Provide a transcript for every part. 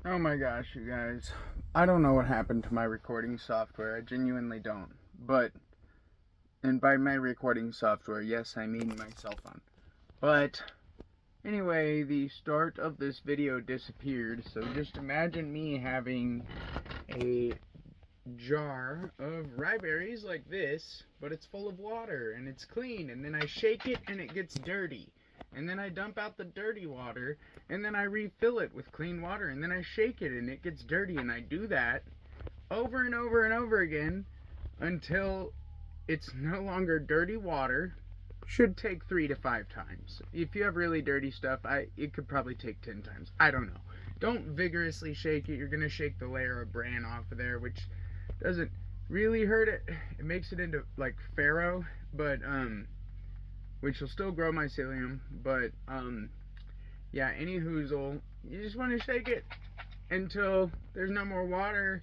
Oh my gosh, you guys. I don't know what happened to my recording software. I genuinely don't. But, and by my recording software, yes, I mean my cell phone. But, anyway, the start of this video disappeared. So just imagine me having a jar of rye berries like this, but it's full of water and it's clean. And then I shake it and it gets dirty. And then I dump out the dirty water, and then I refill it with clean water, and then I shake it and it gets dirty, and I do that over and over and over again until it's no longer dirty water. Should take 3 to 5 times. If you have really dirty stuff, it could probably take 10 times. I don't know. Don't vigorously shake it. You're gonna shake the layer of bran off of there, which doesn't really hurt it. It makes it into like farro, but which will still grow mycelium, but yeah, any hoozle, you just want to shake it until there's no more water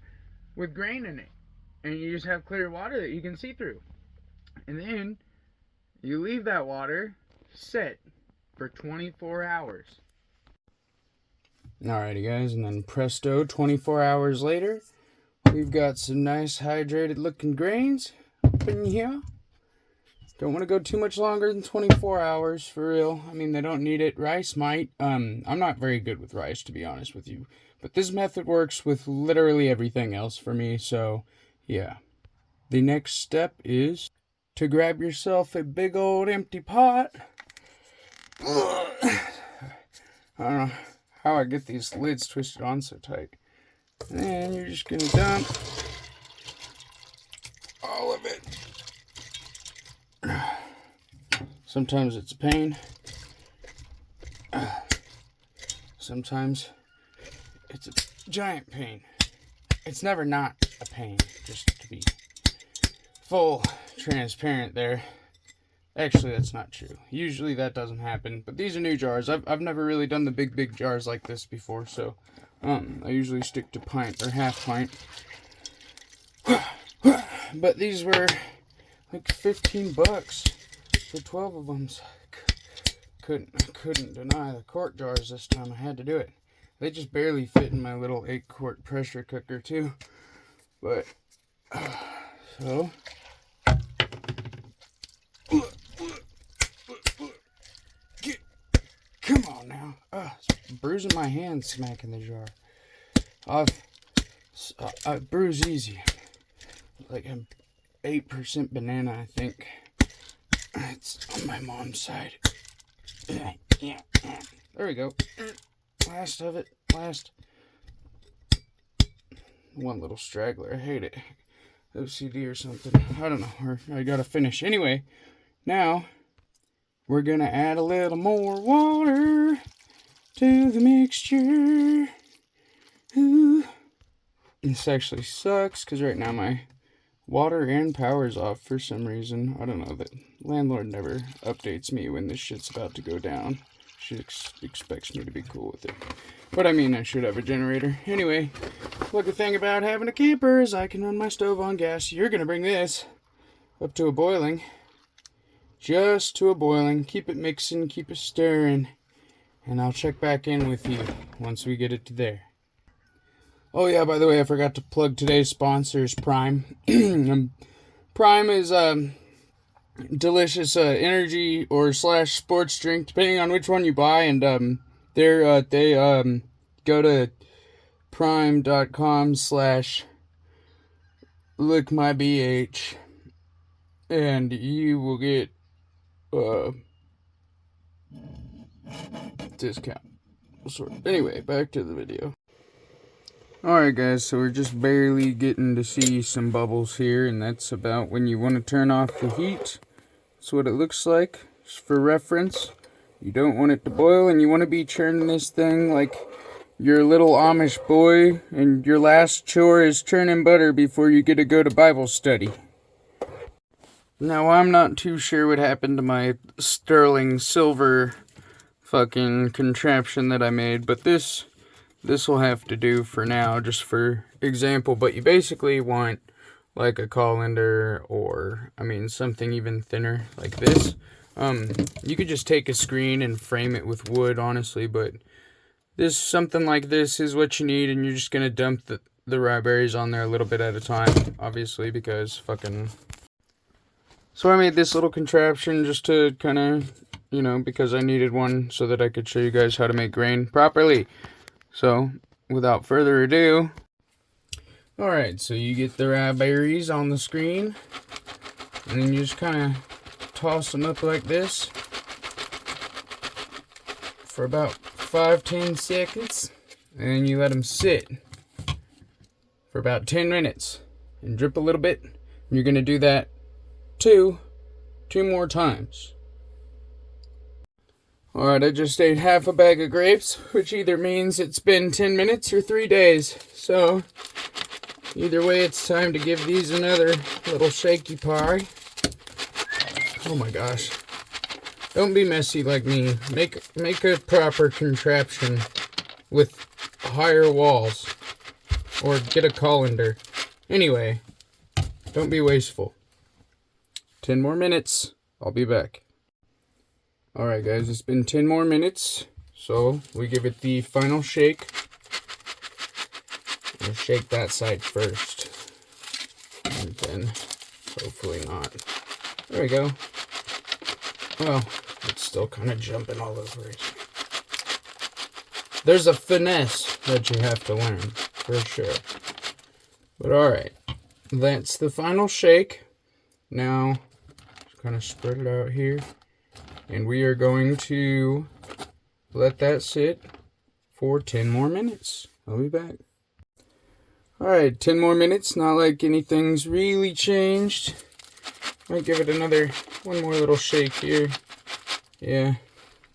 with grain in it, and you just have clear water that you can see through, and then you leave that water sit for 24 hours. Alrighty guys, and then presto, 24 hours later, we've got some nice hydrated looking grains up in here. Don't want to go too much longer than 24 hours, for real. I mean, they don't need it. Rice might. I'm not very good with rice, to be honest with you. But this method works with literally everything else for me, so yeah. The next step is to grab yourself a big old empty pot. I don't know how I get these lids twisted on so tight. And you're just going to dump all of it. Sometimes it's a pain. Sometimes it's a giant pain. It's never not a pain, just to be full transparent there. Actually, that's not true. Usually that doesn't happen, but these are new jars. I've never really done the big jars like this before, so I usually stick to pint or half pint. But these were like $15 for 12 of them. So couldn't deny the quart jars this time. I had to do it. They just barely fit in my little 8-quart pressure cooker too. But so come on now. It's bruising my hand smacking the jar. I bruise easy. Like I'm 8% banana, I think. It's on my mom's side. There we go. Last of it. Last. One little straggler. I hate it. OCD or something. I don't know. Or I gotta finish. Anyway, now we're gonna add a little more water to the mixture. Ooh. This actually sucks because right now my water and power's off for some reason. I don't know. The landlord never updates me when this shit's about to go down. She expects me to be cool with it. But I mean, I should have a generator. Anyway, lucky thing about having a camper is I can run my stove on gas. You're going to bring this up to a boiling. Just to a boiling. Keep it mixing, keep it stirring. And I'll check back in with you once we get it to there. Oh yeah, by the way, I forgot to plug today's sponsors, Prime. Prime is delicious energy or slash sports drink, depending on which one you buy, and they go to prime.com/lookmybh and you will get discount. Anyway, back to the video. Alright guys, so we're just barely getting to see some bubbles here, and that's about when you want to turn off the heat. That's what it looks like, just for reference. You don't want it to boil, and you want to be churning this thing like your little Amish boy, and your last chore is churning butter before you get to go to Bible study. Now, I'm not too sure what happened to my sterling silver fucking contraption that I made, but this will have to do for now, just for example. But you basically want like a colander, or I mean something even thinner like this. You could just take a screen and frame it with wood, honestly, but something like this is what you need, and you're just gonna dump the rye berries on there a little bit at a time, obviously, because fucking... So I made this little contraption just to kind of, you know, because I needed one so that I could show you guys how to make grain properly. So, without further ado... Alright, so you get the rye berries on the screen, and then you just kind of toss them up like this for about 5-10 seconds, and then you let them sit for about 10 minutes and drip a little bit. And you're going to do that two more times. Alright, I just ate half a bag of grapes, which either means it's been 10 minutes or 3 days. So, either way, it's time to give these another little shaky pie. Oh my gosh. Don't be messy like me. Make a proper contraption with higher walls. Or get a colander. Anyway, don't be wasteful. 10 more minutes. I'll be back. Alright guys, it's been 10 more minutes. So, we give it the final shake. We'll shake that side first. And then, hopefully not. There we go. Well, it's still kind of jumping all over it. There's a finesse that you have to learn, for sure. But alright, that's the final shake. Now, just kind of spread it out here. And we are going to let that sit for 10 more minutes. I'll be back. Alright, 10 more minutes. Not like anything's really changed. Might give it one more little shake here. Yeah,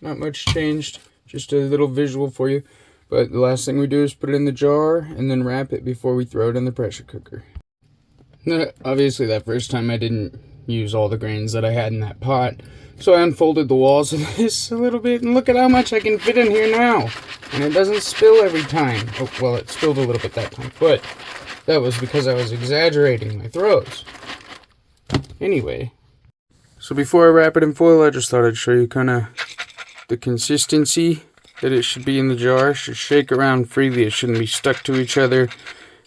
not much changed. Just a little visual for you. But the last thing we do is put it in the jar and then wrap it before we throw it in the pressure cooker. Obviously, that first time I didn't use all the grains that I had in that pot. So I unfolded the walls of this a little bit, and look at how much I can fit in here now. And it doesn't spill every time. Oh, well, it spilled a little bit that time, but that was because I was exaggerating my throws. Anyway, so before I wrap it in foil, I just thought I'd show you kind of the consistency that it should be in the jar. It should shake around freely. It shouldn't be stuck to each other.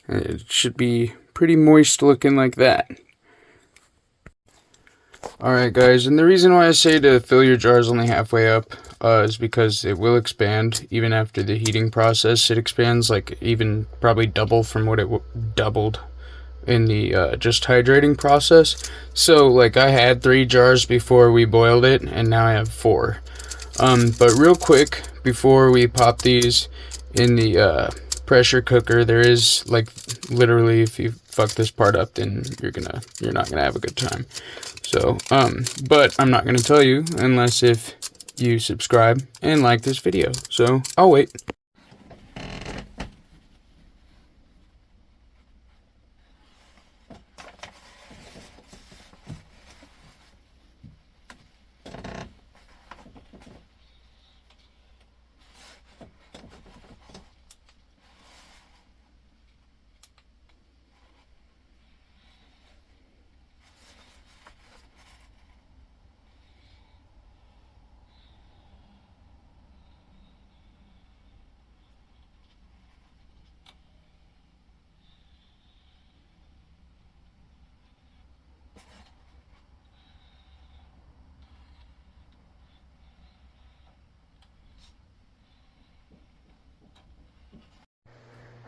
It should be pretty moist looking like that. Alright guys, and the reason why I say to fill your jars only halfway up is because it will expand even after the heating process. It expands like even probably double from what it doubled in the just hydrating process. So like I had 3 jars before we boiled it, and now I have 4. But real quick, before we pop these in the pressure cooker, there is like literally, if you fuck this part up, then you're not gonna have a good time. So, but I'm not gonna tell you unless if you subscribe and like this video. So, I'll wait.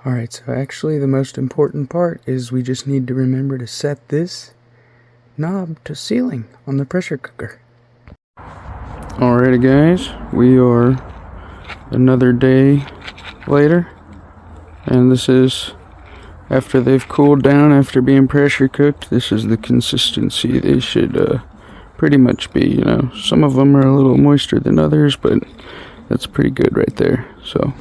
Alright, so actually the most important part is we just need to remember to set this knob to sealing on the pressure cooker. Alrighty guys, we are another day later, and this is after they've cooled down after being pressure cooked. This is the consistency they should pretty much be, you know. Some of them are a little moister than others, but that's pretty good right there. So